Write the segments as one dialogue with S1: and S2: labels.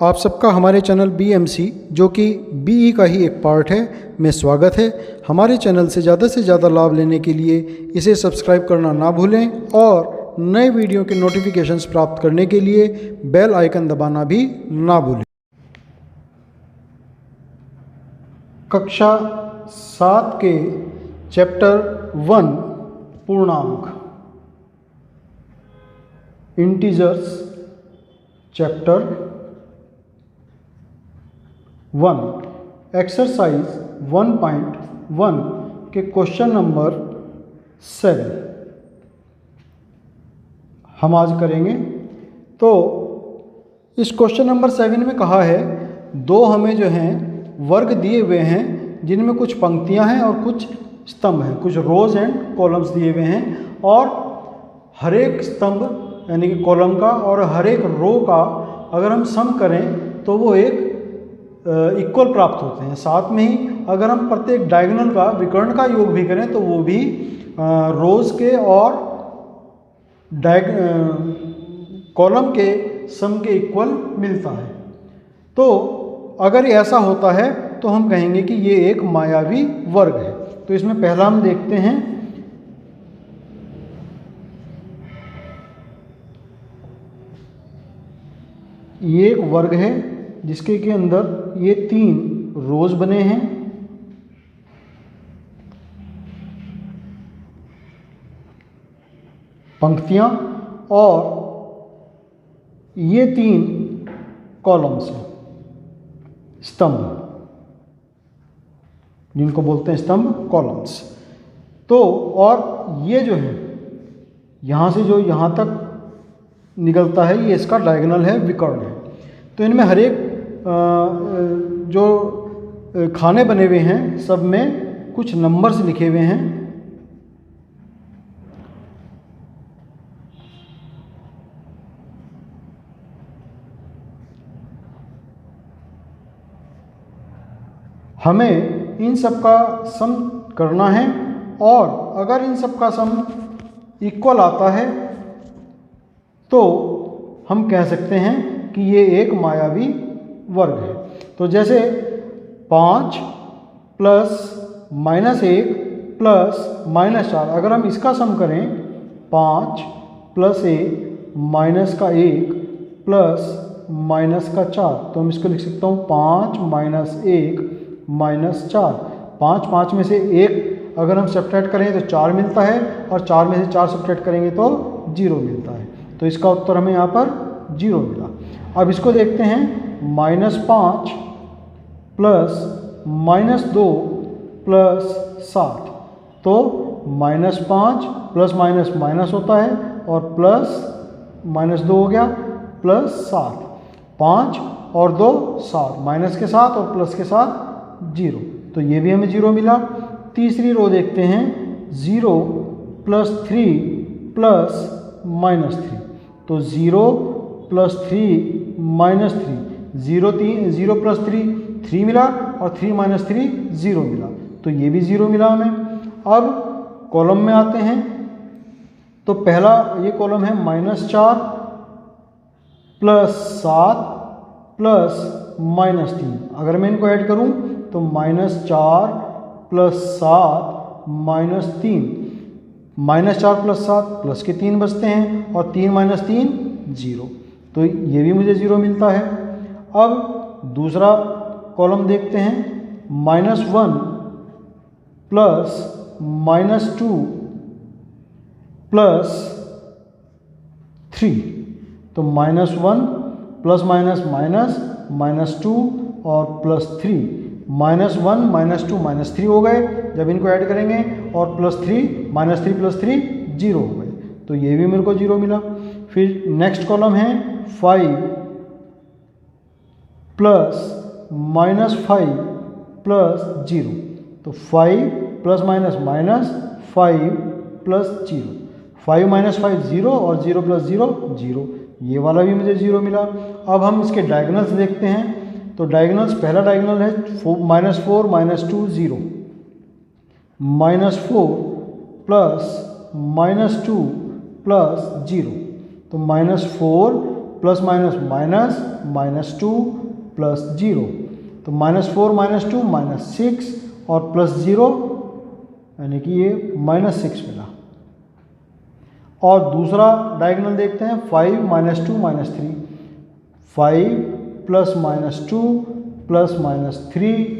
S1: आप सबका हमारे चैनल BMC जो कि BE का ही एक पार्ट है में स्वागत है। हमारे चैनल से ज़्यादा लाभ लेने के लिए इसे सब्सक्राइब करना ना भूलें और नए वीडियो के नोटिफिकेशंस प्राप्त करने के लिए बेल आइकन दबाना भी ना भूलें। कक्षा 7 के चैप्टर 1 पूर्णांक इंटीजर्स चैप्टर 1 एक्सरसाइज 1.1 के क्वेश्चन नंबर 7 हम आज करेंगे। तो इस क्वेश्चन नंबर 7 में कहा है दो हमें जो हैं वर्ग दिए हुए हैं जिनमें कुछ पंक्तियां हैं और कुछ स्तंभ हैं, कुछ रोज एंड कॉलम्स दिए हुए हैं और हर एक स्तंभ यानी कि कॉलम का और हर एक रो का अगर हम सम करें तो वो एक इक्वल प्राप्त होते हैं। साथ में ही अगर हम प्रत्येक डायगोनल का विकर्ण का योग भी करें तो वो भी रोज के और कॉलम के सम के इक्वल मिलता है। तो अगर ऐसा होता है तो हम कहेंगे कि ये एक मायावी वर्ग है। तो इसमें पहला हम देखते हैं ये एक वर्ग है जिसके के अंदर ये 3 रोज बने हैं, पंक्तियां, और ये 3 कॉलम्स हैं, स्तंभ, जिनको बोलते हैं स्तंभ कॉलम्स। तो और ये जो है यहाँ से जो यहाँ तक निकलता है ये इसका डायगोनल है, विकर्ण है। तो इनमें हर एक जो खाने बने हुए हैं सब में कुछ नंबर्स लिखे हुए हैं। हमें इन सब का सम करना है और अगर इन सब का सम इक्वल आता है तो हम कह सकते हैं कि ये एक मायावी वर्ग है। तो जैसे 5 प्लस -1 प्लस -4, अगर हम इसका सम करें 5 प्लस 1 माइनस का 1 प्लस माइनस का 4, तो हम इसको लिख सकता हूँ 5 माइनस 1 माइनस 4। 5 में से 1 अगर हम सब्ट्रैक्ट करें तो 4 मिलता है और 4 में से 4 सब्ट्रैक्ट करेंगे तो 0 मिलता है। तो इसका उत्तर हमें यहाँ पर 0 मिला। अब इसको देखते हैं -5 प्लस -2 प्लस 7। तो -5 प्लस माइनस माइनस होता है और प्लस -2 हो गया प्लस 7। 5 और 2 7, माइनस के साथ और प्लस के साथ 0, तो ये भी हमें 0 मिला। तीसरी रो देखते हैं 0 प्लस 3 प्लस -3। तो 0 प्लस 3 माइनस 3, 0 प्लस 3 मिला और 3 माइनस 3 0 मिला, तो ये भी 0 मिला हमें। अब कॉलम में आते हैं तो पहला ये कॉलम है -4 प्लस 7 प्लस -3। अगर मैं इनको ऐड करूं तो -4 प्लस 7 -3, -4 प्लस 7 प्लस के 3 बचते हैं और 3 माइनस 3 0, तो ये भी मुझे 0 मिलता है। अब दूसरा कॉलम देखते हैं -1 प्लस -2 प्लस 3। तो -1 प्लस माइनस माइनस -2 और प्लस 3, -1 -2 -3 हो गए जब इनको ऐड करेंगे, और +3 -3 प्लस 3 0 हो गए, तो ये भी मेरे को 0 मिला। फिर नेक्स्ट कॉलम है 5 प्लस -5 प्लस 0। तो 5 प्लस माइनस -5 प्लस 0, 5 माइनस 5 0 और 0 प्लस 0 0, ये वाला भी मुझे 0 मिला। अब हम इसके डायगोनल्स देखते हैं। तो डायगोनल्स, पहला डायगोनल है -4 -2 0, -4 प्लस -2 प्लस 0। तो -4 प्लस माइनस माइनस, -2 प्लस 0, तो -4 -2 -6 और प्लस 0 यानी कि ये -6 मिला। और दूसरा डायगोनल देखते हैं, 5 -2 -3, 5 प्लस -2 प्लस -3,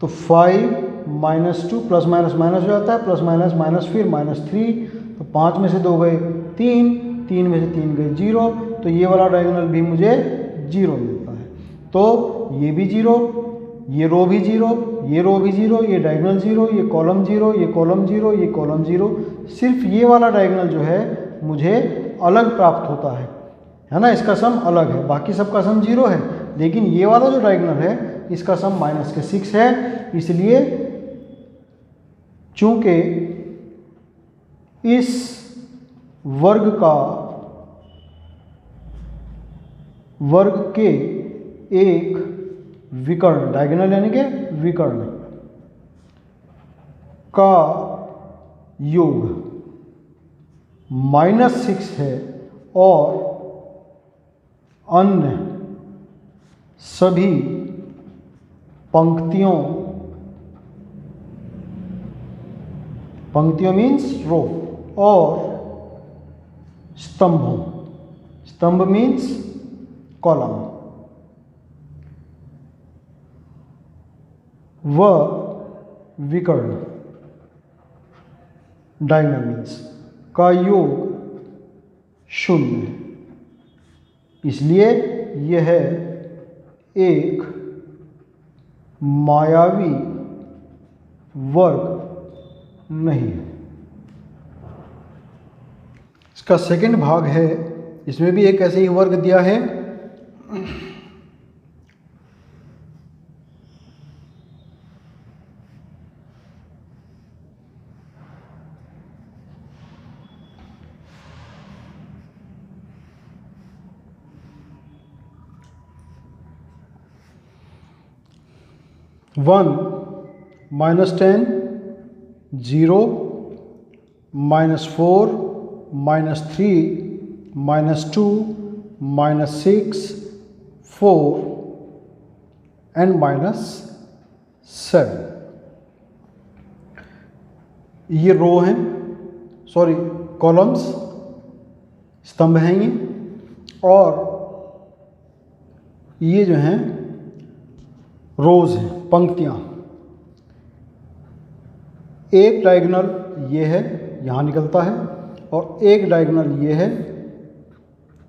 S1: तो 5 -2 प्लस माइनस माइनस हो जाता है, प्लस माइनस माइनस फिर -3, तो 5 में से 2 गए 3, 3 में से 3 गए 0, तो ये वाला डायगोनल भी मुझे 0 मिलता है। तो ये भी 0, ये रो भी 0, ये रो भी 0, ये डायगोनल 0, ये कॉलम 0, ये कॉलम 0, ये कॉलम 0, सिर्फ ये वाला डायगोनल जो है मुझे अलग प्राप्त होता है ना, इसका सम अलग है, बाकी सबका सम 0 है, लेकिन ये वाला जो डायगोनल है इसका सम -6 है। इसलिए चूंकि इस वर्ग के एक विकर्ण, डायगोनल यानी कि विकर्ण का योग -6 है और अन्य सभी पंक्तियों मीन्स रो और स्तंभ मीन्स कॉलम व विकर्ण डायगोनल मीन्स का योग 0 है। इसलिए यह एक मायावी वर्ग नहीं है। इसका सेकंड भाग है, इसमें भी एक ऐसे ही वर्ग दिया है। -10, -10, 0, -4, -3, -2, -6, 4 एंड -7। ये रो हैं, सॉरी कॉलम्स, स्तंभ हैं ये, और ये जो हैं रोज हैं, पंक्तियां। एक डायगोनल ये है, यहाँ निकलता है, और एक डायगोनल ये है,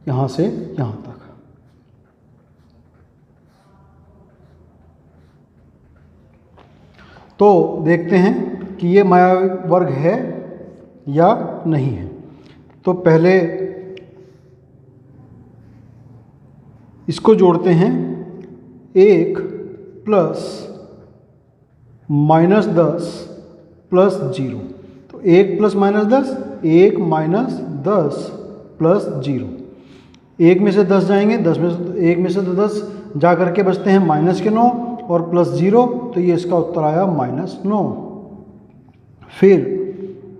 S1: यहाँ से यहाँ तक। तो देखते हैं कि ये मायावी वर्ग है या नहीं है। तो पहले इसको जोड़ते हैं, 1 प्लस -10 प्लस 0, तो 1 प्लस -10, 1 -10 प्लस 0, 1 में से 10 जाएंगे, 10 में से 1 में से तो 10 जा करके बचते हैं -9 और प्लस 0, तो ये इसका उत्तर आया -9। फिर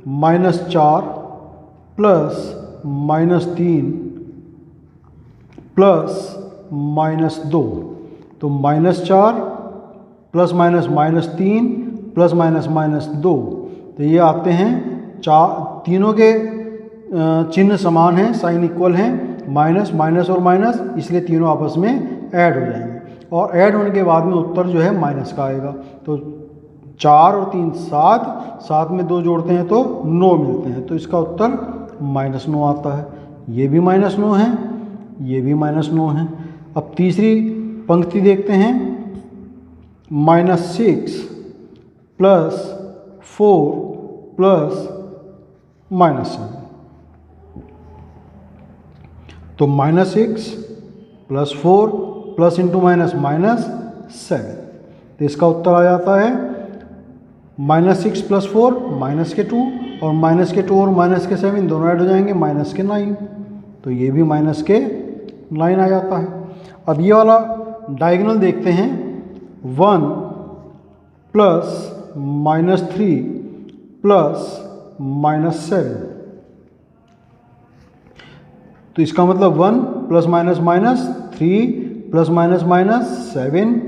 S1: -4 प्लस -3 प्लस -2, तो -4 प्लस -3 प्लस -2, तो ये आते हैं तीनों के चिन्ह समान हैं, साइन इक्वल हैं, माइनस माइनस और माइनस, इसलिए तीनों आपस में ऐड हो जाएंगे, और ऐड होने के बाद में उत्तर जो है माइनस का आएगा। तो 4 और 3 7, 7 में 2 जोड़ते हैं तो 9 मिलते हैं, तो इसका उत्तर -9 आता है। ये भी -9 है, ये भी -9 है। अब तीसरी पंक्ति देखते हैं, -6 प्लस 4 प्लस -7, तो -6 प्लस 4 प्लस इंटू माइनस -7, तो इसका उत्तर आ जाता है -6 प्लस 4 -2, और -2 और -7 दोनों ऐड हो जाएंगे, -9, तो ये भी -9 आ जाता है। अब ये वाला डायगोनल देखते हैं, 1 प्लस -3 प्लस -7। तो इसका मतलब 1 plus minus minus 3 plus minus minus 7।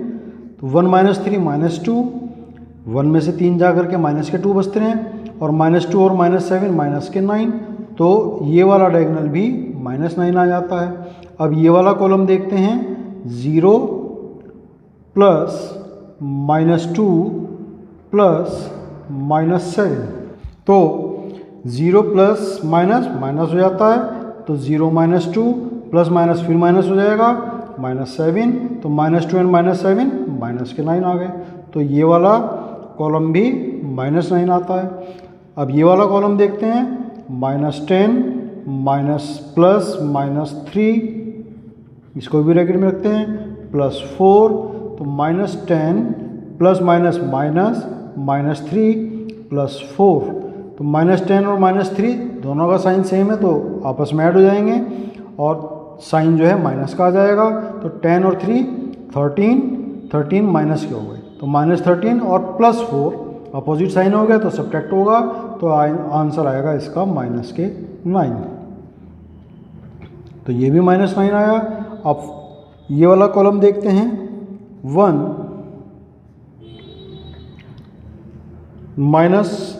S1: तो 1 - 3 -2, 1 में से 3 जा करके माइनस के 2 बचते हैं, और -2 और -7 माइनस के 9। तो ये वाला डायगोनल भी -9 आ जाता है। अब ये वाला कॉलम देखते हैं, 0 प्लस -2 प्लस -7। तो 0 प्लस माइनस माइनस हो जाता है, तो 0 - 2 प्लस माइनस फिर माइनस हो जाएगा -7। तो -2 एंड -7 माइनस के 9 आ गए। तो ये वाला कॉलम भी -9 आता है। अब ये वाला कॉलम देखते हैं, -10 माइनस प्लस -3, इसको भी ब्रैकेट में रखते हैं, +4। तो -10 प्लस माइनस माइनस -3 +4। तो -10 और -3 दोनों का साइन सेम है, तो आपस में ऐड हो जाएंगे और साइन जो है माइनस का आ जाएगा। तो 10 और 3 13, 13 माइनस के हो गए। तो -13 और +4 अपोजिट साइन हो गया, तो सब्ट्रैक्ट होगा, तो आंसर आएगा इसका -9। तो ये भी -9 आया। अब ये वाला कॉलम देखते हैं, 1 माइनस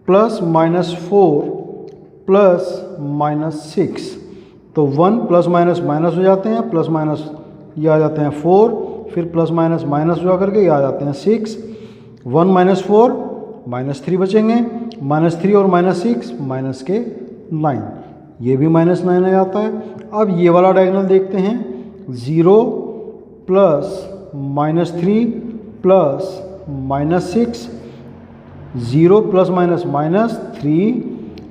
S1: प्लस -4 प्लस -6। तो 1 प्लस माइनस माइनस हो जाते हैं, प्लस माइनस ये आ जाते हैं 4, फिर प्लस माइनस माइनस हो करके ये आ जाते हैं 6। 1 - 4 -3 बचेंगे, -3 और -6 माइनस के 9, ये भी -9 आ जाता है। अब ये वाला डायगोनल देखते हैं, 0 plus -3 plus -6, 0 plus minus -3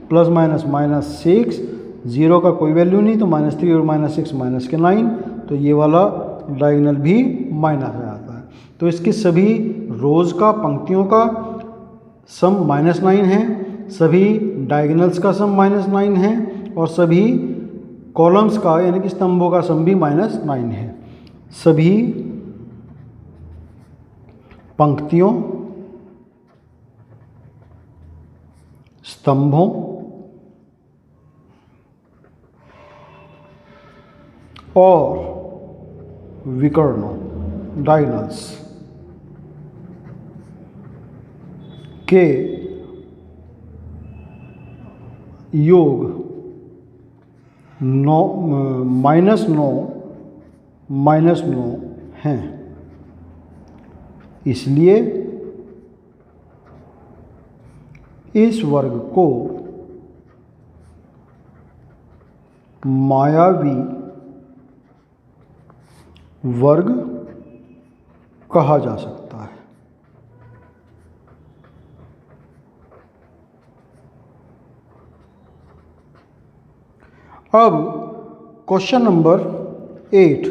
S1: plus -6, 0 का कोई वैल्यू नहीं, तो -3 और -6 माइनस के 9। तो ये वाला डायगोनल भी माइनस आ जाता है। तो इसके सभी रोज़ का, पंक्तियों का सम -9 है, सभी डायगोनल्स का सम -9 है, और सभी कॉलम्स का यानी कि स्तंभों का सम भी -9 है। सभी पंक्तियों, स्तंभों और विकर्णों, डायगोनल्स के योग -9 हैं। इसलिए इस वर्ग को मायावी वर्ग कहा जा सकता है। अब क्वेश्चन नंबर 8।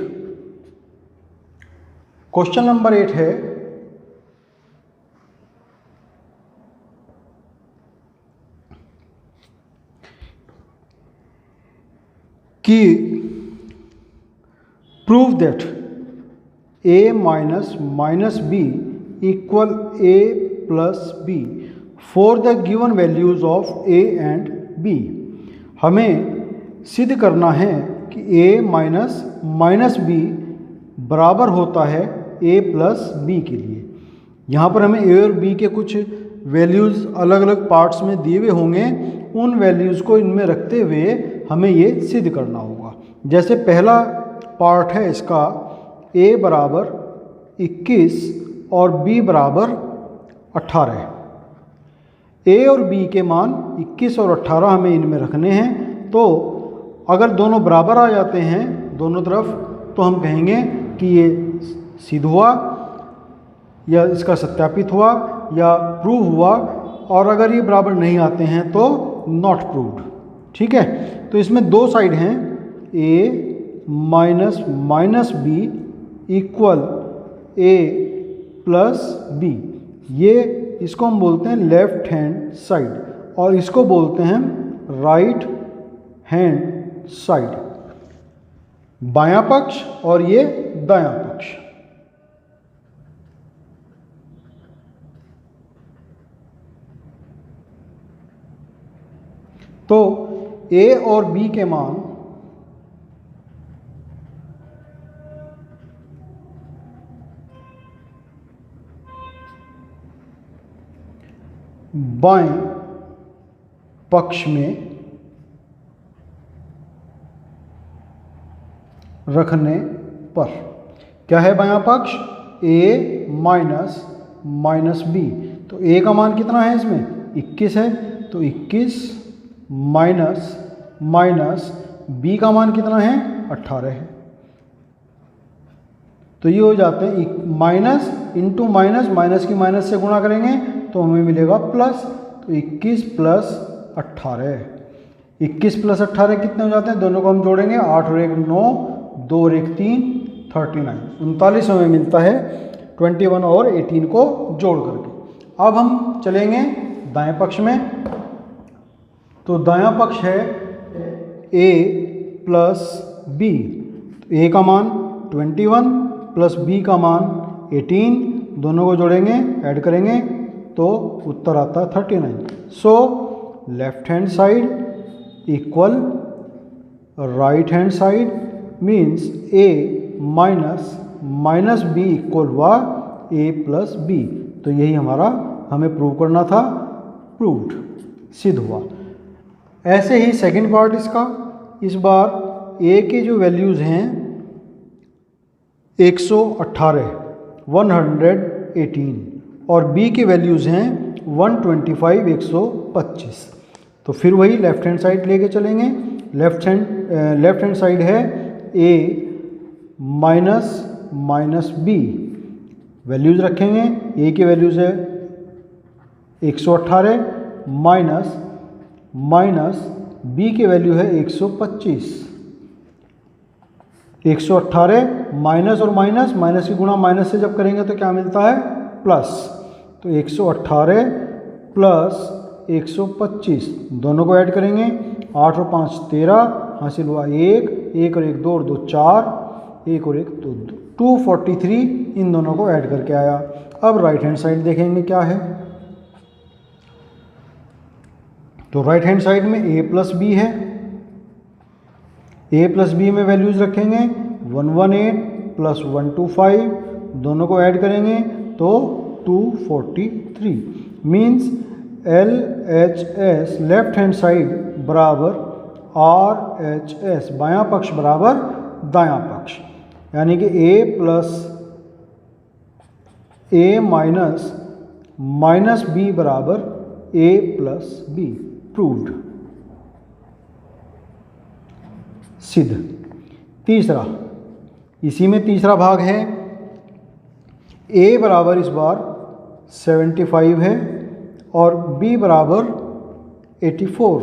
S1: क्वेश्चन नंबर 8 है कि prove that a minus b equal a plus b for the given values of a and b। हमें सिद्ध करना है कि a माइनस b बराबर होता है a प्लस b के लिए। यहाँ पर हमें a और b के कुछ वैल्यूज़ अलग अलग पार्ट्स में दिए हुए होंगे, उन वैल्यूज़ को इनमें रखते हुए हमें ये सिद्ध करना होगा। जैसे पहला पार्ट है इसका, a बराबर 21 और b बराबर 18। a और b के मान 21 और 18 हमें इनमें रखने हैं। तो अगर दोनों बराबर आ जाते हैं दोनों तरफ, तो हम कहेंगे कि ये सिद्ध हुआ, या इसका सत्यापित हुआ, या प्रूव हुआ। और अगर ये बराबर नहीं आते हैं तो नॉट प्रूव्ड। ठीक है, तो इसमें दो साइड हैं, a minus b equal a plus b। ये इसको हम बोलते हैं लेफ्ट हैंड साइड, और इसको बोलते हैं राइट हैंड साइड, बायां पक्ष और ये दायां पक्ष। तो ए और बी के मान बाएं पक्ष में रखने पर क्या है बायां पक्ष? a minus minus b. तो a का मान कितना है इसमें? 21 है, तो 21 माइनस माइनस b का मान कितना है? 18 है। तो ये हो जाते हैं माइनस इंटू माइनस, माइनस की माइनस से गुणा करेंगे तो हमें मिलेगा प्लस। तो 21 प्लस 18, 21 प्लस 18 कितने हो जाते हैं? दोनों को हम जोड़ेंगे, 8 और 1 9, 2 और 1 3, 39, 39 हमें मिलता है 21 और 18 को जोड़ करके। अब हम चलेंगे दाएं पक्ष में। तो दायां पक्ष है a प्लस बी। तो a का मान 21 प्लस b का मान 18, दोनों को जोड़ेंगे, ऐड करेंगे तो उत्तर आता है 39। So left hand side equal right hand side means a minus minus b equal हुआ a प्लस बी। तो यही हमारा हमें प्रूव करना था, प्रूव्ड, सिद्ध हुआ। ऐसे ही सेकंड पार्ट इसका, इस बार a के जो वैल्यूज़ हैं 118 118 और b के वैल्यूज़ हैं 125 125। तो फिर वही लेफ्ट हैंड साइड लेके चलेंगे। लेफ्ट हैंड साइड है a minus minus b, values रखेंगे। a की वैल्यूज़ है 118 माइनस माइनस b की वैल्यू है 125। 118 माइनस और माइनस, माइनस की गुणा माइनस से जब करेंगे तो क्या मिलता है? प्लस। तो 118 प्लस 125, दोनों को ऐड करेंगे, 8 और 5 13, हासिल हुआ 1, 1 और 1 2 और 2 4, 1 और 1 2 243, इन दोनों को ऐड करके आया। अब राइट हैंड साइड देखेंगे क्या है। तो राइट हैंड साइड में a प्लस बी है। a प्लस बी में वैल्यूज़ रखेंगे 118 प्लस 125, दोनों को ऐड करेंगे तो 243 means LHS left hand side बराबर RHS, बायां पक्ष बराबर दायां पक्ष, यानी कि a plus a minus minus b बराबर a प्लस बी, प्रूव्ड, सिद्ध। तीसरा, इसी में तीसरा भाग है। a बराबर इस बार 75 है और b बराबर 84,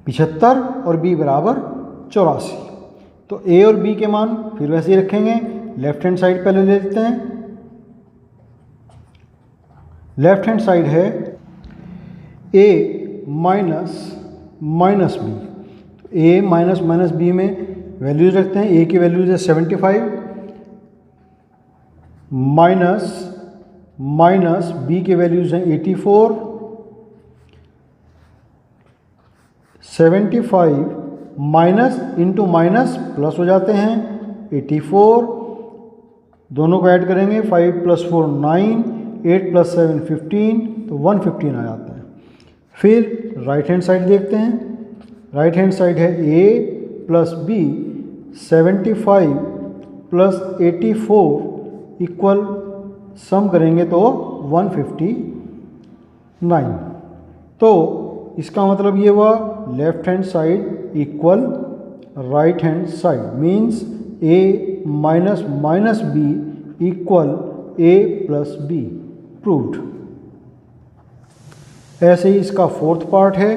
S1: 75 और b बराबर 84। तो a और b के मान फिर वैसे ही रखेंगे। लेफ्ट हैंड साइड पहले ले लेते हैं। लेफ्ट हैंड साइड है a माइनस माइनस बी। तो a माइनस माइनस बी में वैल्यूज रखते हैं। a की वैल्यूज है 75 माइनस माइनस बी के वैल्यूज हैं 84, 75 माइनस इंटू माइनस प्लस हो जाते हैं 84, दोनों को ऐड करेंगे, 5 प्लस 4 9, 8 प्लस 7 15, तो 115 आ जाता है। फिर राइट हैंड साइड देखते हैं। राइट हैंड साइड है a plus b, 75 plus 84 equal sum करेंगे तो 159। तो इसका मतलब ये हुआ left hand side equal right hand side means a minus minus b equal a plus b, proved. ऐसे ही इसका फोर्थ पार्ट है।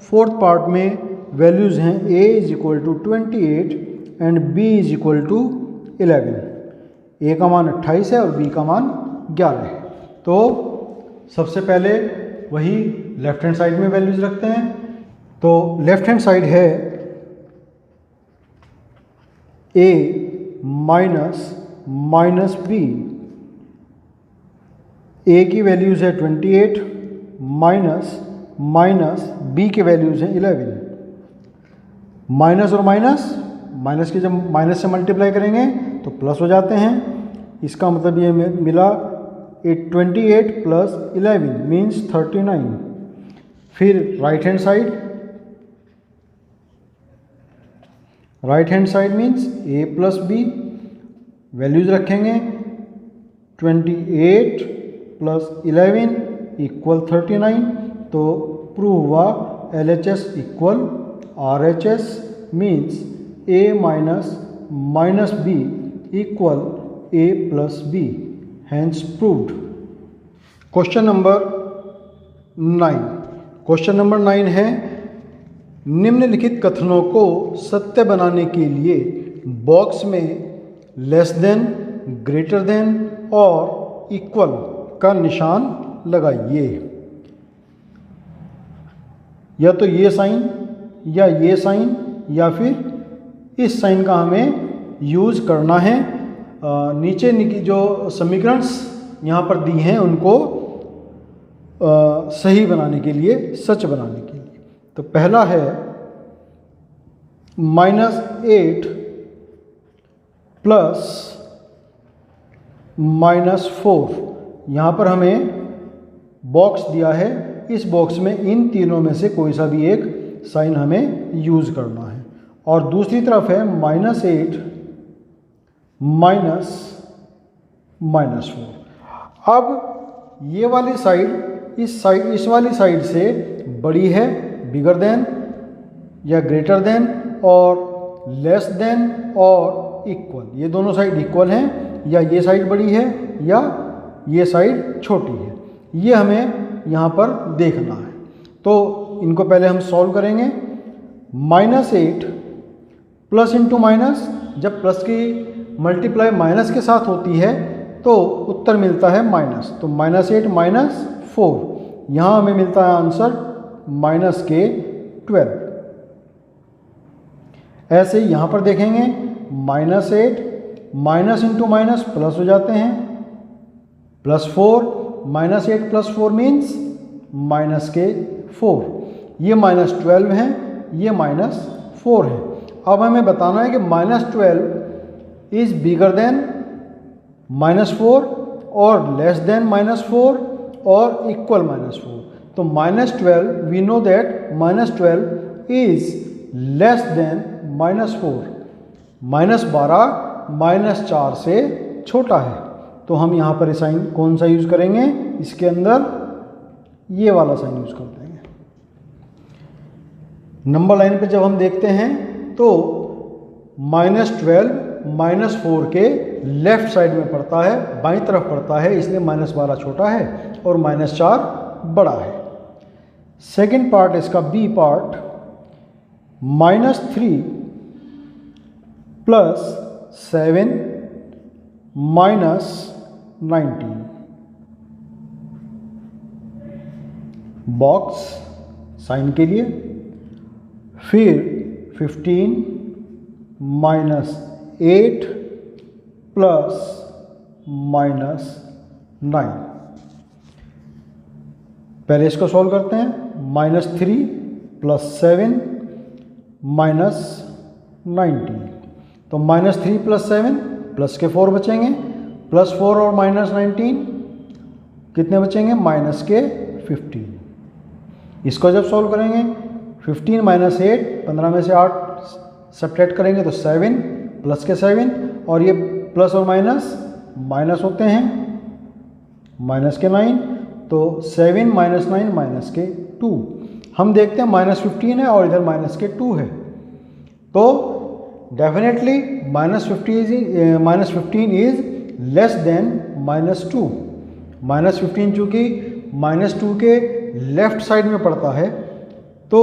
S1: फोर्थ पार्ट में वैल्यूज़ हैं a is equal to 28 and b is equal to 11। a का मान 28 है और b का मान 11 है। तो सबसे पहले वही लेफ्ट हैंड साइड में वैल्यूज़ रखते हैं। तो लेफ्ट हैंड साइड है a minus minus b. a की वैल्यूज़ है 28 माइनस माइनस बी के वैल्यूज़ हैं 11। माइनस और माइनस के जब माइनस से मल्टीप्लाई करेंगे तो प्लस हो जाते हैं। इसका मतलब ये मिला 28 प्लस 11 मीन्स 39। फिर right hand side means a plus b, values रखेंगे 28 प्लस 11 इक्वल 39। तो प्रूव हुआ LHS equal RHS means a minus b equal a plus b, hence proved. Question number 9 है निम्नलिखित कथनों को सत्य बनाने के लिए बॉक्स में लेस देन, ग्रेटर देन और इक्वल का निशान लगाइए। या तो ये साइन या ये साइन या फिर इस साइन का हमें यूज़ करना है। नीचे की जो समीकरण यहाँ पर दी हैं उनको सही बनाने के लिए, सच बनाने के लिए। तो पहला है -8 प्लस -4। यहाँ पर हमें बॉक्स दिया है, इस बॉक्स में इन तीनों में से कोई सा भी एक साइन हमें यूज़ करना है। और दूसरी तरफ है -8 माइनस 4। अब ये वाली साइड इस वाली साइड से बड़ी है, बिगर देन या ग्रेटर देन और लेस देन और इक्वल, ये दोनों साइड इक्वल हैं, या ये साइड बड़ी है या ये साइड छोटी है, ये हमें यहाँ पर देखना है। तो इनको पहले हम सॉल्व करेंगे। -8 प्लस इंटू माइनस, जब प्लस की मल्टीप्लाई माइनस के साथ होती है तो उत्तर मिलता है माइनस। तो -8 माइनस 4, यहाँ हमें मिलता है आंसर -12। ऐसे ही यहाँ पर देखेंगे -8 माइनस इंटू माइनस प्लस हो जाते हैं, +4, -8 प्लस 4 मीन्स -4। ये -12 है, ये -4 है। अब हमें बताना है कि -12 इज बिगर देन -4 और लेस देन -4 और इक्वल -4। तो -12 we know that -12 is less than -4। -12 -4 से छोटा है। तो हम यहाँ पर साइन कौन सा यूज़ करेंगे, इसके अंदर ये वाला साइन यूज़ कर देंगे। नंबर लाइन पे जब हम देखते हैं तो -12 -4 के लेफ्ट साइड में पड़ता है, बाईं तरफ पड़ता है, इसलिए -12 छोटा है और -4 बड़ा है। सेकेंड पार्ट इसका b part, -3 plus 7 -19। Box sign के लिए, फिर 15 -8 प्लस -9। पहले इसको सॉल्व करते हैं। -3 प्लस 7 -19। तो -3 प्लस 7 प्लस के 4 बचेंगे, +4 और -19 कितने बचेंगे, -15। इसको जब सॉल्व करेंगे 15 -8, 15 में से 8 सब्ट्रैक्ट करेंगे तो 7 प्लस के 7, और ये प्लस और माइनस होते हैं, माइनस के 9, तो 7 -9 माइनस के 2। हम देखते हैं -15 है और इधर -2 है, तो डेफिनेटली -15 इज लेस देन -2। -15 चूँकि -2 के लेफ्ट साइड में पड़ता है तो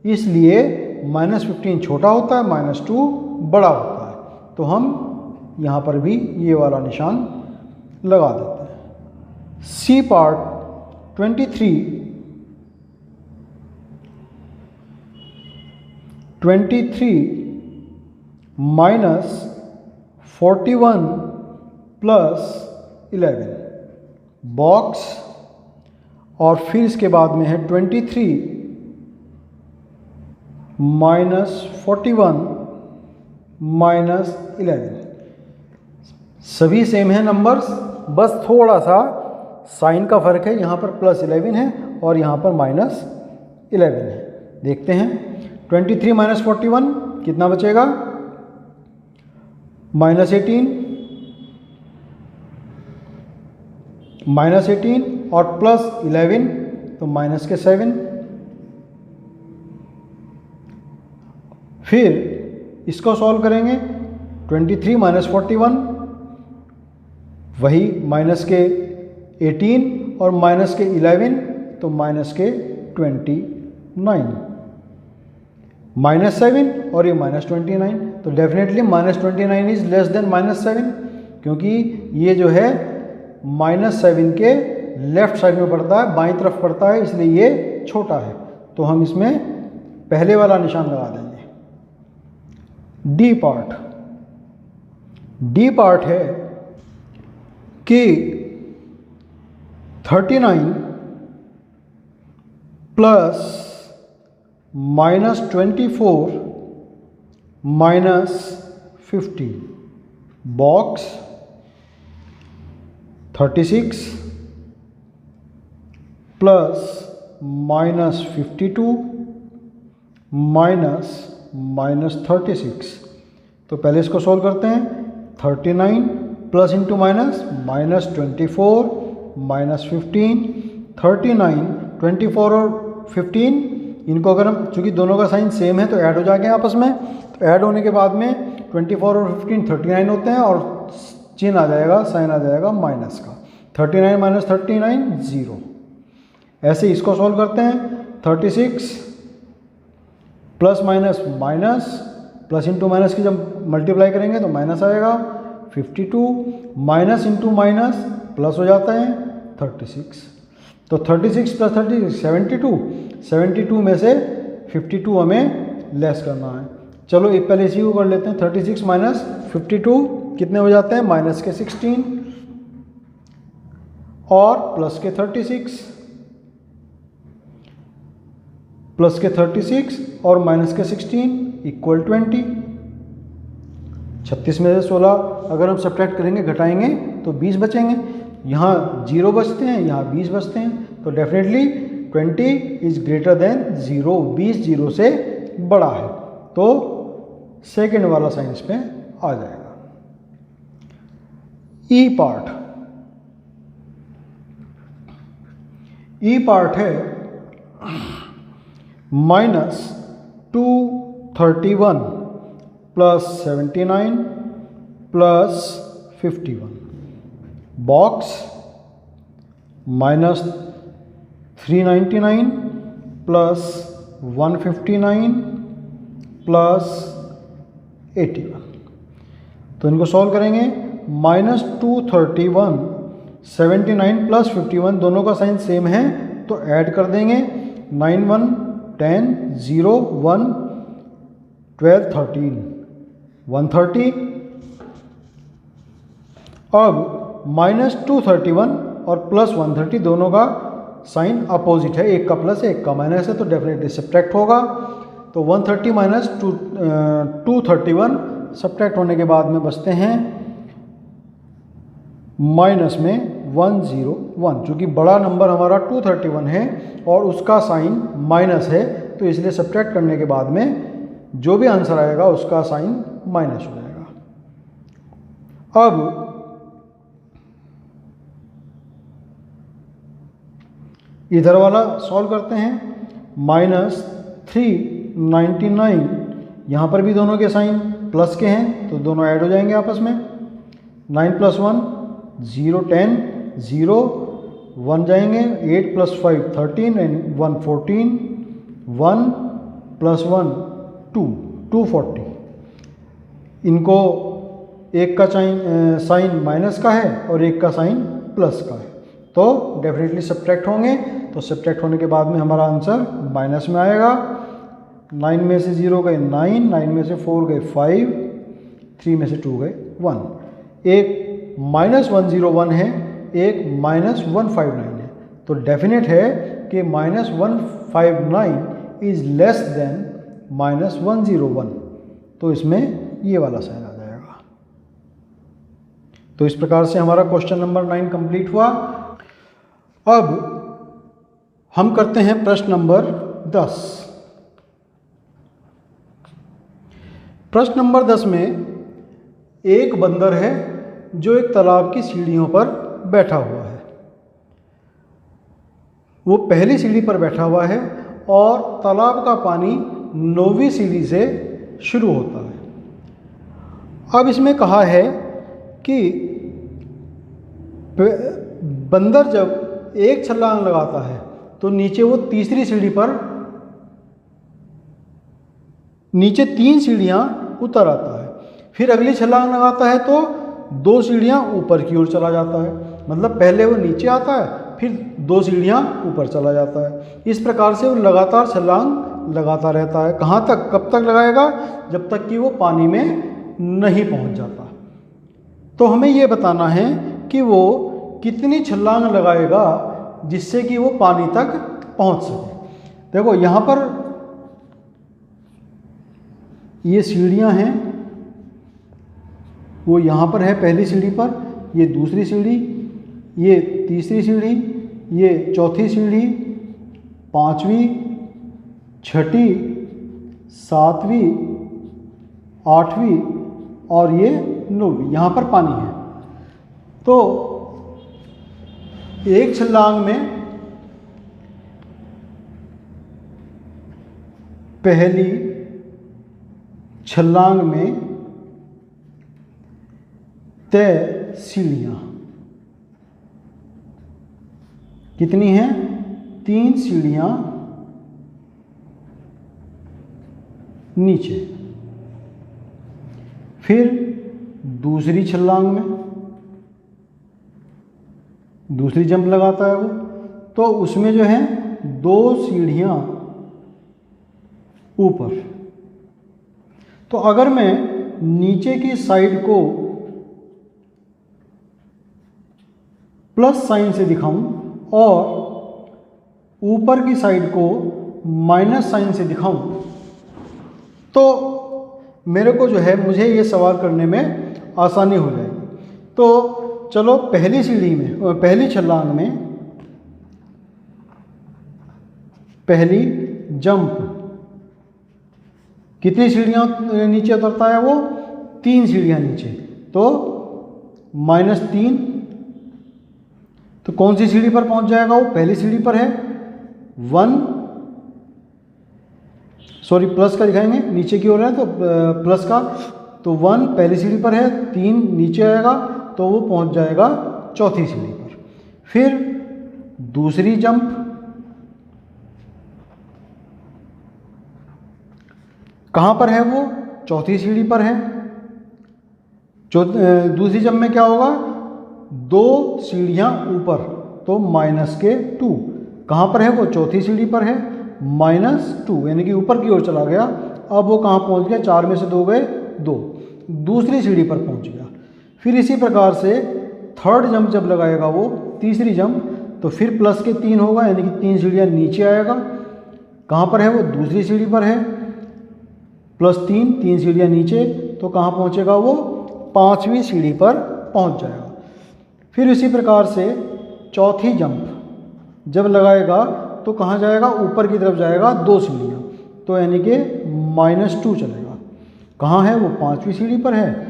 S1: इसलिए -15 छोटा होता है, -2 बड़ा होता है। तो हम यहाँ पर भी ये वाला निशान लगा देते हैं। C part 23 -41 plus 11। बॉक्स और फिर इसके बाद में है 23 माइनस 41 माइनस 11। सभी सेम है नंबर्स, बस थोड़ा सा साइन का फर्क है, यहाँ पर +11 है और यहाँ पर -11 है। देखते हैं 23 माइनस 41 कितना बचेगा, -18 और +11 तो -7। फिर इसको सॉल्व करेंगे 23 माइनस 41 वही -18 और -11 तो -29 -7 और ये -29 तो डेफिनेटली -29 इज लेस देन -7 क्योंकि ये जो है -7 के लेफ्ट साइड में पड़ता है, बाईं तरफ पड़ता है, इसलिए ये छोटा है। तो हम इसमें पहले वाला निशान लगा देंगे। डी पार्ट है कि 39 प्लस -24 -50 बॉक्स 36 प्लस -52 -36। तो पहले इसको सॉल्व करते हैं। 39 प्लस इंटू माइनस -24 -15 39 24 और 15 इनको अगर हम, चूँकि दोनों का साइन सेम है तो ऐड हो जाएंगे आपस में। तो ऐड होने के बाद में 24 और 15 39 होते हैं और चिन्ह आ जाएगा, साइन आ जाएगा माइनस का। 39 माइनस 39 0। ऐसे इसको सॉल्व करते हैं। 36 plus minus minus, plus into minus की जब मल्टीप्लाई करेंगे तो माइनस आएगा। 52 माइनस इंटू माइनस प्लस हो जाता है 36। तो 36 प्लस 36 72 में से 52 हमें लेस करना है। चलो एक पहले इसी को कर लेते हैं। 36 माइनस 52 कितने हो जाते हैं, माइनस के 16 और प्लस के 36, प्लस के 36 और माइनस के 16 इक्वल 20। 36 में से 16 अगर हम सब्ट्रैक्ट करेंगे, घटाएंगे तो 20 बचेंगे। यहाँ 0 बचते हैं, यहाँ 20 बचते हैं, तो डेफिनेटली 20 इज ग्रेटर देन 0। 20 0 से बड़ा है, तो सेकेंड वाला साइन इस पे आ जाएगा। ई पार्ट है -231 plus 79 plus 51 box -399 plus 159 plus 81। तो इनको सॉल्व करेंगे। -231 79 प्लस 51 दोनों का साइन सेम है तो ऐड कर देंगे। 9 1 10 0 1 12 13 130। अब -231 और प्लस 130 दोनों का साइन अपोजिट है, एक का प्लस है एक का माइनस है, तो डेफिनेटली सब्ट्रैक्ट होगा। तो 130 माइनस 231 सब्ट्रैक्ट होने के बाद में बचते हैं माइनस में 101। चूँकि बड़ा नंबर हमारा 231 है और उसका साइन माइनस है, तो इसलिए सब्ट्रैक्ट करने के बाद में जो भी आंसर आएगा उसका साइन माइनस हो जाएगा। अब इधर वाला सॉल्व करते हैं। -399 यहाँ पर भी दोनों के साइन प्लस के हैं तो दोनों ऐड हो जाएंगे आपस में। 9 + 1 0 10 0 1 जाएंगे। 8 + 5 13 एंड 1 14 1 + 1 2 240। इनको एक का साइन माइनस का है और एक का साइन प्लस का है, तो डेफिनेटली सब्ट्रैक्ट होंगे। तो सब्ट्रैक्ट होने के बाद में हमारा आंसर माइनस में आएगा। 9 में से 0 गए 9, 9 में से 4 गए 5, 3 में से 2 गए 1। एक -101 है, एक -159 है, तो तो डेफिनेट है कि -159 इज लेस देन -101, तो इसमें ये वाला साइन आ जाएगा। तो इस प्रकार से हमारा क्वेश्चन नंबर 9 कंप्लीट हुआ। अब हम करते हैं प्रश्न नंबर 10। प्रश्न नंबर 10 में एक बंदर है जो एक तालाब की सीढ़ियों पर बैठा हुआ है। वो पहली सीढ़ी पर बैठा हुआ है और तालाब का पानी 9वीं सीढ़ी से शुरू होता है। अब इसमें कहा है कि बंदर जब एक छलांग लगाता है तो नीचे वो तीसरी सीढ़ी पर, नीचे 3 सीढ़ियाँ उतर आता है। फिर अगली छलांग लगाता है तो 2 सीढ़ियाँ ऊपर की ओर चला जाता है। मतलब पहले वो नीचे आता है, फिर 2 सीढ़ियाँ ऊपर चला जाता है। इस प्रकार से वो लगातार छलांग लगाता रहता है। कहाँ तक, कब तक लगाएगा? जब तक कि वो पानी में नहीं पहुँच जाता। तो हमें ये बताना है कि वो कितनी छलांग लगाएगा जिससे कि वो पानी तक पहुँच सके। देखो यहाँ पर ये सीढ़ियाँ हैं, वो यहाँ पर है पहली सीढ़ी पर, ये दूसरी सीढ़ी, ये तीसरी सीढ़ी, ये चौथी सीढ़ी, 5वीं, 6ठी, 7वीं, 8वीं और ये 9वीं, यहाँ पर पानी है। तो एक छलांग में पहली छलांग में तय सीढ़ियाँ कितनी हैं? 3 सीढ़ियाँ नीचे। फिर दूसरी छलांग में दूसरी जंप लगाता है वो, तो उसमें जो है 2 सीढ़ियाँ ऊपर। तो अगर मैं नीचे की साइड को प्लस साइन से दिखाऊं और ऊपर की साइड को माइनस साइन से दिखाऊं, तो मेरे को जो है, मुझे ये सवाल करने में आसानी हो जाएगी। तो चलो पहली सीढ़ी में, पहली छलांग में पहली जंप कितनी सीढ़ियाँ नीचे उतरता है वो? 3 सीढ़ियाँ नीचे। तो -3, तो कौन सी सीढ़ी पर पहुंच जाएगा वो? पहली सीढ़ी पर है 1, सॉरी प्लस का दिखाएंगे, नीचे की ओर है तो प्लस का, तो 1 पहली सीढ़ी पर है, 3 नीचे आएगा तो वो पहुंच जाएगा चौथी सीढ़ी पर। फिर दूसरी जंप कहाँ पर है वो? चौथी सीढ़ी पर है। दूसरी जंप में क्या होगा? 2 सीढ़ियाँ ऊपर, तो -2। कहाँ पर है वो? चौथी सीढ़ी पर है, -2 यानी कि ऊपर की ओर चला गया। अब वो कहाँ पहुँच गया? 4 में से 2 गए 2, दूसरी सीढ़ी पर पहुँच गया। फिर इसी प्रकार से थर्ड जंप जब लगाएगा वो, तीसरी जंप, तो फिर प्लस के 3 होगा यानी कि 3 सीढ़ियाँ नीचे आएगा। कहाँ पर है वो? दूसरी सीढ़ी पर है, +3, 3 सीढ़ियाँ नीचे, तो कहाँ पहुँचेगा वो? 5वीं सीढ़ी पर पहुँच जाएगा। फिर इसी प्रकार से चौथी जंप जब लगाएगा तो कहाँ जाएगा? ऊपर की तरफ जाएगा 2 सीढ़ियाँ, तो यानी कि -2 चलेगा। कहाँ है वो? 5वीं सीढ़ी पर है,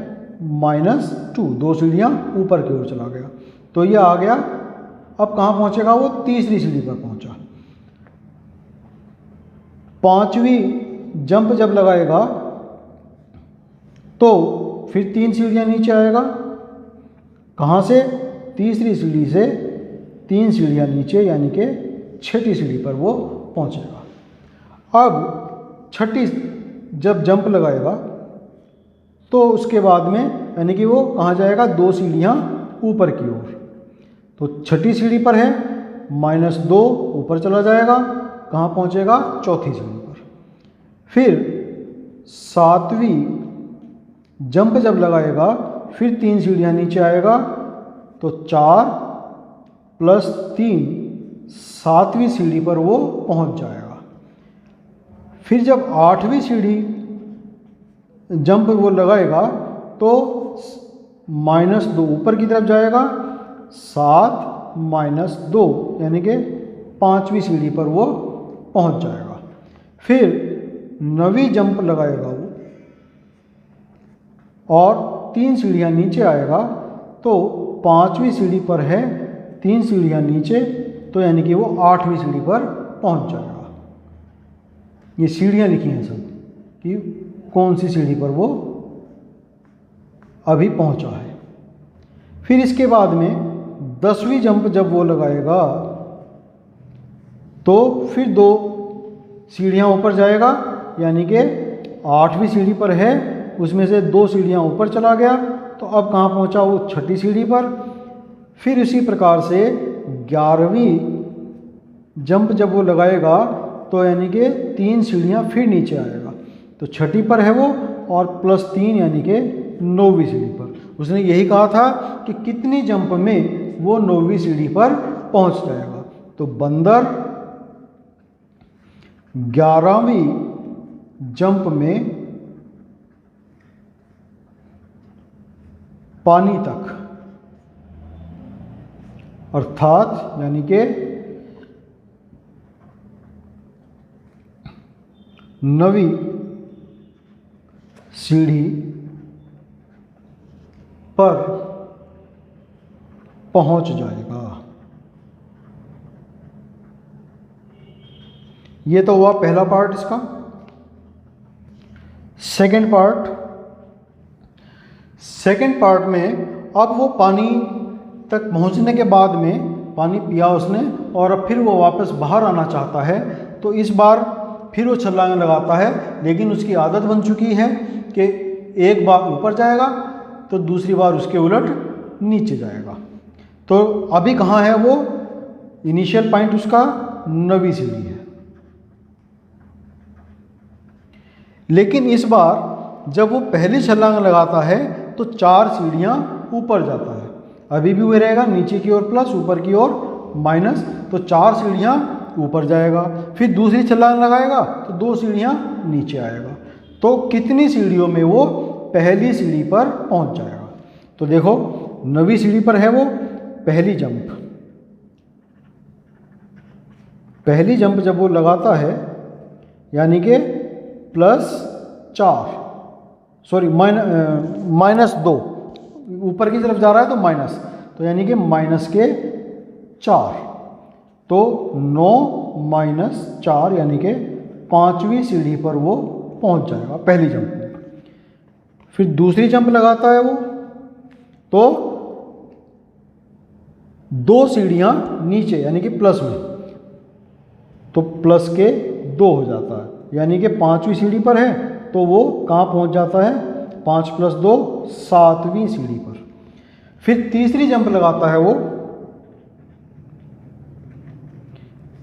S1: -2, 2 सीढ़ियाँ ऊपर की ओर चला गया, तो ये आ गया। अब कहाँ पहुँचेगा वो? तीसरी सीढ़ी पर पहुँचा। 5वीं जंप जब लगाएगा तो फिर 3 सीढ़ियाँ नीचे आएगा। कहाँ से? तीसरी सीढ़ी से 3 सीढ़ियाँ नीचे, यानी कि 6ठी सीढ़ी पर वो पहुँचेगा। अब 6ठी जब जंप लगाएगा तो उसके बाद में यानी कि वो कहाँ जाएगा? 2 सीढ़ियाँ ऊपर की ओर। तो 6ठी सीढ़ी पर है, -2 ऊपर चला जाएगा, कहाँ पहुँचेगा? चौथी सीढ़ी पर। फिर 7वीं जंप जब लगाएगा फिर 3 सीढ़ियाँ नीचे आएगा, तो 4 + 3 7वीं सीढ़ी पर वो पहुंच जाएगा। फिर जब 8वीं सीढ़ी जंप वो लगाएगा तो -2 ऊपर की तरफ जाएगा, 7 - 2 यानी कि 5वीं सीढ़ी पर वो पहुंच जाएगा। फिर 9वीं जंप लगाएगा वो और 3 सीढ़ियाँ नीचे आएगा, तो 5वीं सीढ़ी पर है, 3 सीढ़ियाँ नीचे, तो यानी कि वो 8वीं सीढ़ी पर पहुंच जाएगा। ये सीढ़ियाँ लिखी हैं सब कि कौन सी सीढ़ी पर वो अभी पहुंचा है। फिर इसके बाद में 10वीं जंप जब वो लगाएगा तो फिर 2 सीढ़ियाँ ऊपर जाएगा, यानी कि 8वीं सीढ़ी पर है, उसमें से 2 सीढ़ियाँ ऊपर चला गया, तो अब कहाँ पहुँचा वो 6ठी सीढ़ी पर। फिर इसी प्रकार से 11वीं जंप जब वो लगाएगा तो यानी कि 3 सीढ़ियाँ फिर नीचे आएगा, तो 6ठी पर है वो, और +3 यानी कि 9वीं सीढ़ी पर। उसने यही कहा था कि कितनी जंप में वो 9वीं सीढ़ी पर पहुंच जाएगा। तो बंदर 11वीं जंप में पानी तक, अर्थात यानी कि 9वीं सीढ़ी पर पहुंच जाएगा। ये तो हुआ पहला पार्ट इसका। सेकंड पार्ट में अब वो पानी तक पहुंचने के बाद में पानी पिया उसने और अब फिर वो वापस बाहर आना चाहता है, तो इस बार फिर वो छलांग लगाता है, लेकिन उसकी आदत बन चुकी है कि एक बार ऊपर जाएगा तो दूसरी बार उसके उलट नीचे जाएगा। तो अभी कहाँ है वो? इनिशियल पॉइंट उसका 9वीं सीढ़ी है। लेकिन इस बार जब वो पहली छलांग लगाता है तो 4 सीढ़ियाँ ऊपर जाता है। अभी भी वही रहेगा, नीचे की ओर प्लस, ऊपर की ओर माइनस, तो 4 सीढ़ियाँ ऊपर जाएगा। फिर दूसरी छलांग लगाएगा तो 2 सीढ़ियाँ नीचे आएगा। तो कितनी सीढ़ियों में वो पहली सीढ़ी पर पहुंच जाएगा? तो देखो 9वीं सीढ़ी पर है वो, पहली जंप जब वो लगाता है यानी कि -2 ऊपर की तरफ जा रहा है तो माइनस, तो यानी कि -4, तो 9 - 4 यानी कि 5वीं सीढ़ी पर वो पहुंच जाएगा पहली जंप में। फिर दूसरी जंप लगाता है वो तो 2 सीढ़ियाँ नीचे यानी कि प्लस में, तो प्लस के 2 हो जाता है, यानी कि 5वीं सीढ़ी पर है तो वो कहाँ पहुंच जाता है? 5 + 2 7वीं सीढ़ी पर। फिर तीसरी जंप लगाता है वो,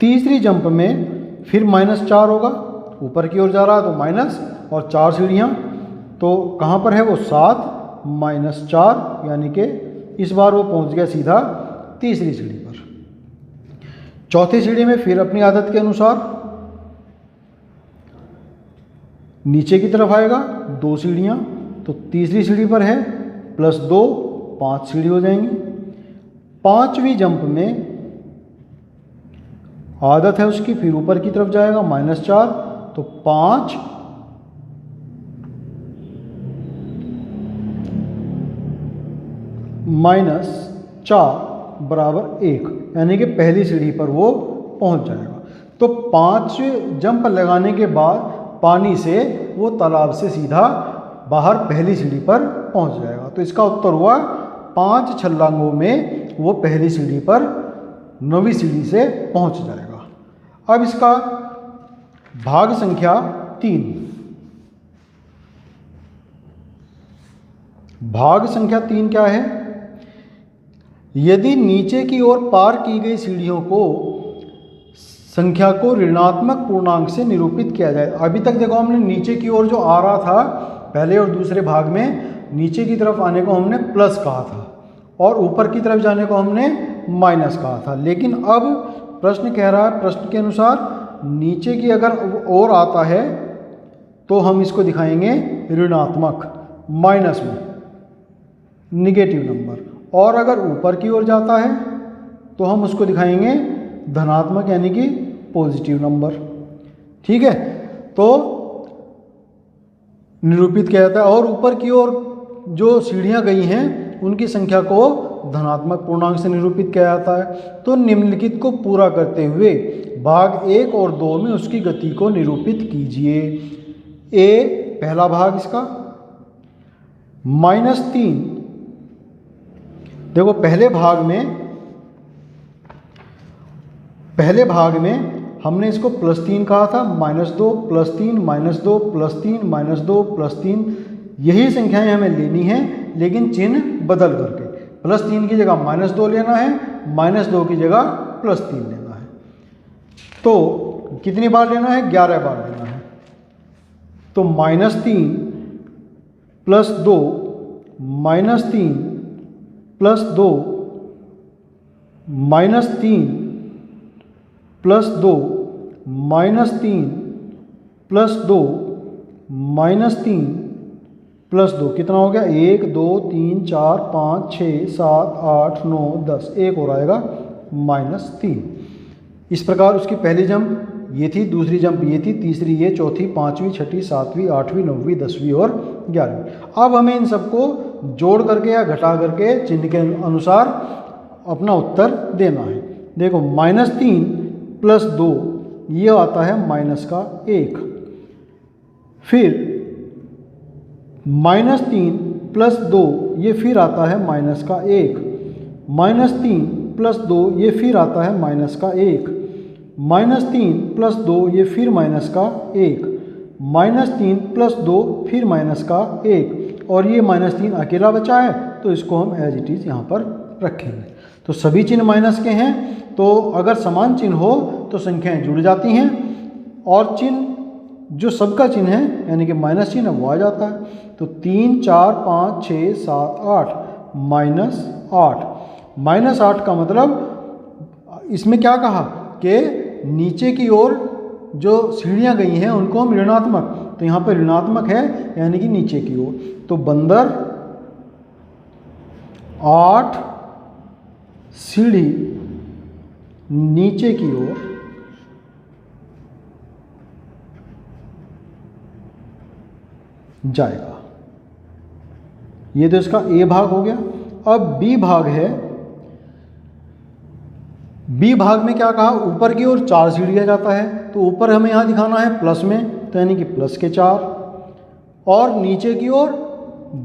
S1: तीसरी जंप में फिर -4 होगा, ऊपर की ओर जा रहा है तो माइनस और 4 सीढ़ियाँ, तो कहाँ पर है वो? 7 - 4 यानी कि इस बार वो पहुंच गया सीधा तीसरी सीढ़ी पर। चौथी सीढ़ी में फिर अपनी आदत के अनुसार नीचे की तरफ आएगा, 2 सीढ़ियाँ, तो तीसरी सीढ़ी पर है +2 5 सीढ़ी हो जाएंगी। 5वीं जंप में आदत है उसकी, फिर ऊपर की तरफ जाएगा -4, तो 5 - 4 = 1, यानी कि पहली सीढ़ी पर वो पहुंच जाएगा। तो 5 जंप लगाने के बाद पानी से वो तालाब से सीधा बाहर पहली सीढ़ी पर पहुंच जाएगा। तो इसका उत्तर हुआ 5 छलांगों में वो पहली सीढ़ी पर 9वीं सीढ़ी से पहुंच जाएगा। अब इसका भाग संख्या 3। भाग संख्या 3 क्या है? यदि नीचे की ओर पार की गई सीढ़ियों को संख्या को ऋणात्मक पूर्णांक से निरूपित किया जाए। अभी तक देखो हमने नीचे की ओर जो आ रहा था पहले और दूसरे भाग में, नीचे की तरफ आने को हमने प्लस कहा था और ऊपर की तरफ जाने को हमने माइनस कहा था। लेकिन अब प्रश्न कह रहा है, प्रश्न के अनुसार नीचे की अगर और आता है तो हम इसको दिखाएंगे ऋणात्मक, माइनस में, निगेटिव नंबर, और अगर ऊपर की ओर जाता है तो हम उसको दिखाएंगे धनात्मक यानी कि पॉजिटिव नंबर। ठीक है, तो निरूपित किया जाता है। और ऊपर की ओर जो सीढ़ियां गई हैं उनकी संख्या को धनात्मक पूर्णांक से निरूपित किया जाता है। तो निम्नलिखित को पूरा करते हुए भाग 1 और 2 में उसकी गति को निरूपित कीजिए। ए पहला भाग इसका -3। देखो पहले भाग में हमने इसको +3 कहा था, -2 +3 -2 +3 -2 +3, यही संख्याएं हमें लेनी है लेकिन चिन्ह बदल करके। +3 की जगह -2 लेना है, -2 की जगह +3 लेना है। तो कितनी बार लेना है? 11 बार लेना है। तो -3 + 2 -3 + 2 -3 + 2 -3 + 2 -3 + 2 कितना हो गया? 1 2 3 4 5 6 7 8 9 10, एक और आएगा -3। इस प्रकार उसकी पहली जंप ये थी, दूसरी जंप ये थी, तीसरी ये, चौथी, पाँचवीं, छठी, सातवीं, आठवीं, 9वीं, 10वीं और 11वीं। अब हमें इन सबको जोड़ करके या घटा करके चिन्ह के अनुसार अपना उत्तर देना है। देखो -3 + 2 ये आता है -1, फिर -3 + 2 ये फिर आता है -1, -3 + 2 ये फिर आता है -1, -3 + 2 ये फिर -1, -3 + 2 फिर -1, और ये -3 अकेला बचा है तो इसको हम एज इट इज़ यहाँ पर रखेंगे। तो सभी चिन्ह माइनस के हैं, तो अगर समान चिन्ह हो तो संख्याएं जुड़ जाती हैं और चिन्ह जो सबका चिन्ह है यानी कि माइनस चिन्ह वो आ जाता है। तो 3 4 5 6 7 8 -8, -8 का मतलब इसमें क्या कहा कि नीचे की ओर जो सीढ़ियां गई हैं उनको हम ऋणात्मक, तो यहाँ पर ऋणात्मक है यानी कि नीचे की ओर। तो बंदर 8 सीढ़ी नीचे की ओर जाएगा। ये तो इसका ए भाग हो गया। अब बी भाग है। बी भाग में क्या कहा? ऊपर की ओर 4 सीढ़ियाँ जाता है, तो ऊपर हमें यहाँ दिखाना है प्लस में, तो यानी कि प्लस के 4, और नीचे की ओर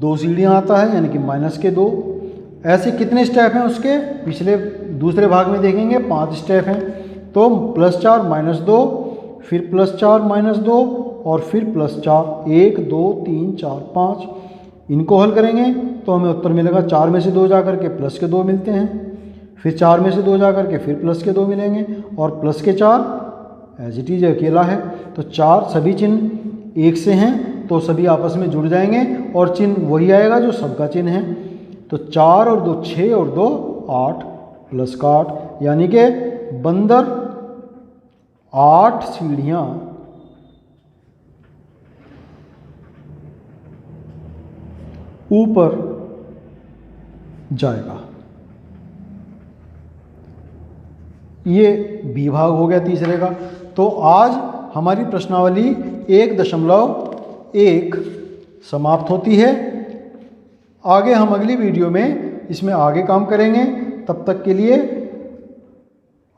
S1: 2 सीढ़ियाँ आता है यानी कि माइनस के 2। ऐसे कितने स्टेप हैं उसके? पिछले दूसरे भाग में देखेंगे 5 स्टेप हैं। तो +4 -2, फिर +4 -2 और फिर +4, 1 2 3 4 5। इनको हल करेंगे तो हमें उत्तर मिलेगा 4 में से 2 जाकर के प्लस के 2 मिलते हैं, फिर 4 में से 2 जाकर के फिर प्लस के 2 मिलेंगे, और प्लस के 4 एज इट इज अकेला है। तो 4 सभी चिन्ह 1 से हैं तो सभी आपस में जुड़ जाएंगे और चिन्ह वही आएगा जो सबका चिन्ह है। तो 4 और 2 6 और 2 8 प्लस का 8, यानी कि बंदर 8 सीढ़ियाँ ऊपर जाएगा। ये बी भाग हो गया तीसरे का। तो आज हमारी प्रश्नावली 1.1 समाप्त होती है। आगे हम अगली वीडियो में इसमें आगे काम करेंगे। तब तक के लिए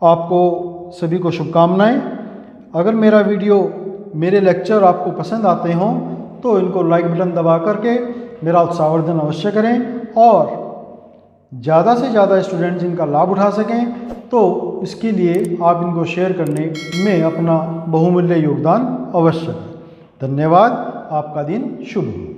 S1: आपको सभी को शुभकामनाएं। अगर मेरा वीडियो, मेरे लेक्चर आपको पसंद आते हों तो इनको लाइक बटन दबा करके मेरा उत्साहवर्धन अवश्य करें, और ज़्यादा से ज़्यादा स्टूडेंट्स इनका लाभ उठा सकें तो इसके लिए आप इनको शेयर करने में अपना बहुमूल्य योगदान अवश्य दें। धन्यवाद। आपका दिन शुभ हो।